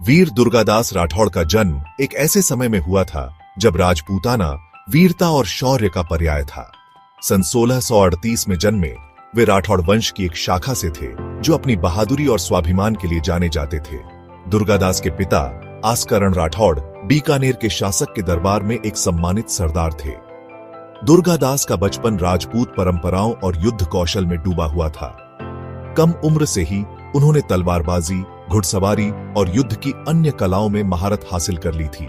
वीर दुर्गादास राठौड़ का जन्म एक ऐसे समय में हुआ था जब राजपूताना वीरता और शौर्य का पर्याय था। सन 1638 में जन्मे वे राठौड़ वंश की एक शाखा से थे जो अपनी बहादुरी और स्वाभिमान के लिए जाने जाते थे। दुर्गादास के पिता आस्करण राठौड़ बीकानेर के शासक के दरबार में एक सम्मानित सरदार थे। दुर्गादास का बचपन राजपूत परंपराओं और युद्ध कौशल में डूबा हुआ था। कम उम्र से ही उन्होंने तलवारबाजी, घुड़सवारी और युद्ध की अन्य कलाओं में महारत हासिल कर ली थी।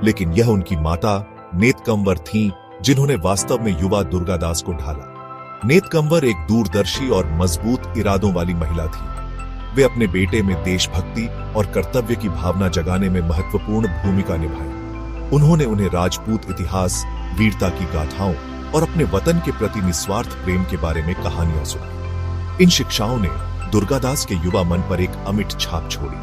लेकिन यह उनकी माता नेतकंवर थीं जिन्होंने वास्तव में युवा दुर्गादास को ढाला। नेतकंवर एक दूरदर्शी और मजबूत इरादों वाली महिला थी। वे अपने बेटे में देशभक्ति और कर्तव्य की भावना जगाने में महत्वपूर्ण भूमिका निभाई। उन्होंने उन्हें राजपूत इतिहास, वीरता की गाथाओं और अपने वतन के प्रति निस्वार्थ प्रेम के बारे में कहानियां सुनाई। इन शिक्षाओं ने दुर्गादास के युवा मन पर एक अमिट छाप छोड़ी,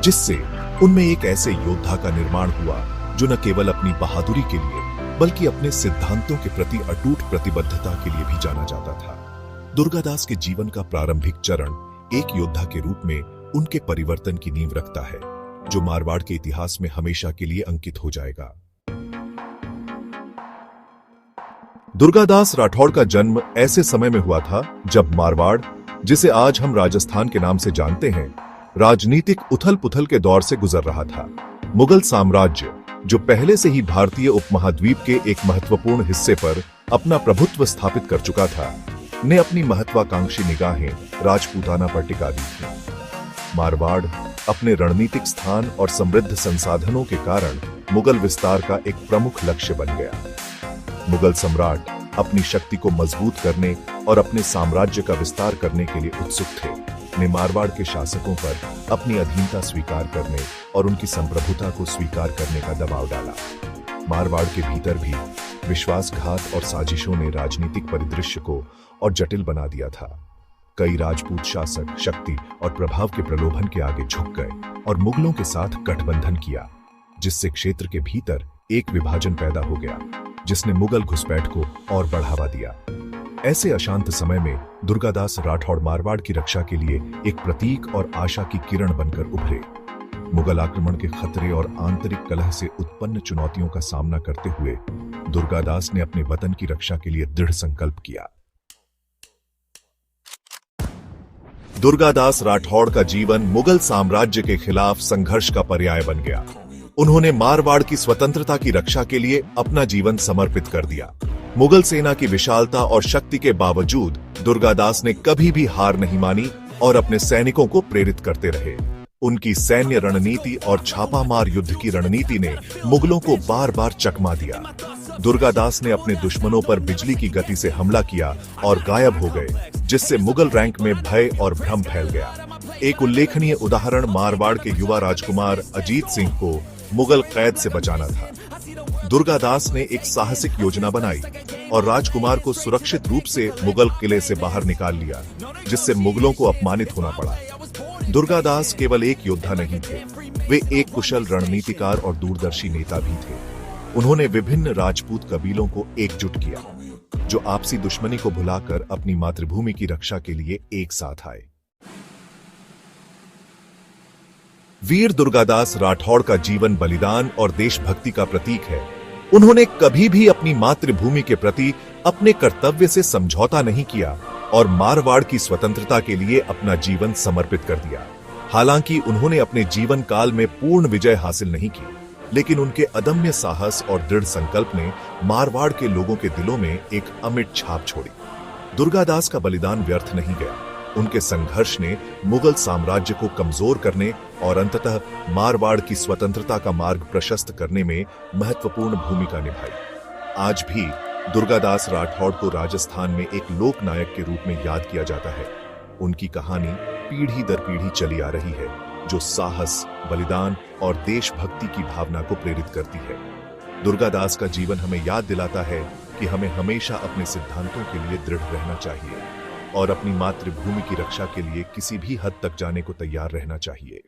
जिससे उनमें एक ऐसे योद्धा का निर्माण हुआ जो न केवल अपनी बहादुरी के लिए बल्कि अपने सिद्धांतों के प्रति अटूट प्रतिबद्धता के लिए भी जाना जाता था। दुर्गादास के जीवन का प्रारंभिक चरण एक योद्धा के रूप में उनके परिवर्तन की नींव रखता है, जो मारवाड़ के इतिहास में हमेशा के लिए अंकित हो जाएगा। दुर्गादास राठौड़ का जन्म ऐसे समय में हुआ था जब मारवाड़, जिसे आज हम राजस्थान के नाम से जानते हैं, राजनीतिक उथल पुथल के दौर से गुजर रहा था। मुगल साम्राज्य, जो पहले से ही भारतीय उपमहाद्वीप के एक महत्वपूर्ण हिस्से पर अपना प्रभुत्व स्थापित कर चुका था, ने अपनी महत्वाकांक्षी निगाहें राजपूताना पर टिका दी थी। मारवाड़ अपने रणनीतिक स्थान और समृद्ध संसाधनों के कारण मुगल विस्तार का एक प्रमुख लक्ष्य बन गया। मुगल सम्राट अपनी शक्ति को मजबूत करने और अपने साम्राज्य का विस्तार करने के लिए उत्सुक थे, ने मारवाड़ के शासकों पर अपनी अधीनता स्वीकार करने और उनकी संप्रभुता को स्वीकार करने का दबाव डाला। मारवाड़ के भीतर भी विश्वासघात और साजिशों ने राजनीतिक परिदृश्य को और जटिल बना दिया था। कई राजपूत शासक शक्ति और प्रभाव के प्रलोभन के आगे झुक गए और मुगलों के साथ गठबंधन किया, जिससे क्षेत्र के भीतर एक विभाजन पैदा हो गया, जिसने मुगल घुसपैठ को और बढ़ावा दिया। ऐसे अशांत समय में दुर्गादास राठौड़ मारवाड़ की रक्षा के लिए एक प्रतीक और आशा की किरण बनकर उभरे। मुगल आक्रमण के खतरे और आंतरिक कलह से उत्पन्न चुनौतियों का सामना करते हुए दुर्गादास ने अपने वतन की रक्षा के लिए दृढ़ संकल्प किया। दुर्गादास राठौड़ का जीवन मुगल साम्राज्य के खिलाफ संघर्ष का पर्याय बन गया। उन्होंने मारवाड़ की स्वतंत्रता की रक्षा के लिए अपना जीवन समर्पित कर दिया। मुगल सेना की विशालता और शक्ति के बावजूद दुर्गादास ने कभी भी हार नहीं मानी और अपने सैनिकों को प्रेरित करते रहे। उनकी सैन्य रणनीति और छापामार युद्ध की रणनीति ने मुगलों को बार बार चकमा दिया। दुर्गादास ने अपने दुश्मनों पर बिजली की गति से हमला किया और गायब हो गए, जिससे मुगल रैंक में भय और भ्रम फैल गया। एक उल्लेखनीय उदाहरण मारवाड़ के युवा राजकुमार अजीत सिंह को मुगल कैद से बचाना था। दुर्गादास ने एक साहसिक योजना बनाई और राजकुमार को सुरक्षित रूप से मुगल किले से बाहर निकाल लिया, जिससे मुगलों को अपमानित होना पड़ा। दुर्गादास केवल एक योद्धा नहीं थे, वे एक कुशल रणनीतिकार और दूरदर्शी नेता भी थे। उन्होंने विभिन्न राजपूत कबीलों को एकजुट किया, जो आपसी दुश्मनी को भुलाकर अपनी मातृभूमि की रक्षा के लिए एक साथ आए। वीर दुर्गादास राठौड़ का जीवन बलिदान और देशभक्ति का प्रतीक है। उन्होंने कभी भी अपनी मातृभूमि के प्रति अपने कर्तव्य से समझौता नहीं किया और मारवाड़ की स्वतंत्रता के लिए अपना जीवन समर्पित कर दिया। हालांकि उन्होंने अपने जीवन काल में पूर्ण विजय हासिल नहीं की, लेकिन उनके अदम्य साहस और दृढ़ संकल्प ने मारवाड़ के लोगों के दिलों में एक अमिट छाप छोड़ी। दुर्गादास का बलिदान व्यर्थ नहीं गया। उनके संघर्ष ने मुगल साम्राज्य को कमजोर करने और अंततः मारवाड़ की स्वतंत्रता का मार्ग प्रशस्त करने में महत्वपूर्ण भूमिका निभाई। आज भी दुर्गादास राठौड़ को राजस्थान में एक लोक नायक के रूप में याद किया जाता है। उनकी कहानी पीढ़ी दर पीढ़ी चली आ रही है, जो साहस, बलिदान और देशभक्ति की भावना को प्रेरित करती है। दुर्गादास का जीवन हमें याद दिलाता है कि हमें हमेशा अपने सिद्धांतों के लिए दृढ़ रहना चाहिए और अपनी मातृभूमि की रक्षा के लिए किसी भी हद तक जाने को तैयार रहना चाहिए।